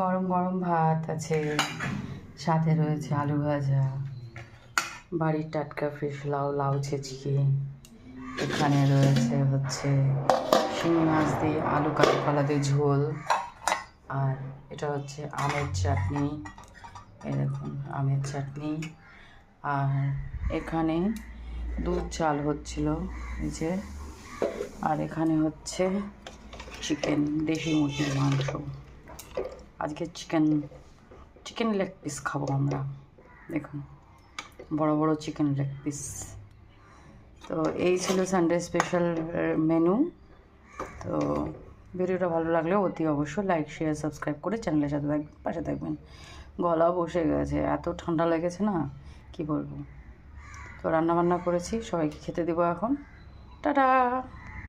গরম গরম ভাত আছে, সাথে রয়েছে আলু ভাজা, বাড়ির টাটকা ফ্রেশ লাউ ছেঁচকি, এখানে রয়েছে হচ্ছে শিঙি মাছ দিয়ে আলু কাঁচকলা দিয়ে ঝোল, আর এটা হচ্ছে আমের চাটনি। এই দেখুন আমের চাটনি। আর এখানে দুধ চাল হচ্ছিল এই যে। আর এখানে হচ্ছে চিকেন, দেশি মুরগির মাংস। আজকে চিকেন লেগ পিস খাবো আমরা। দেখুন বড় বড় চিকেন লেগ পিস। তো এই ছিল সানডে স্পেশাল মেনু। তো ভিডিওটা ভালো লাগলে অতি অবশ্যই লাইক শেয়ার সাবস্ক্রাইব করে চ্যানেলের সাথে পাশে থাকবেন। গলা বসে গেছে, এত ঠান্ডা লেগেছে না কি বলবো। তো রান্নাবান্না করেছি, সবাইকে খেতে দেবো এখন। টাটা।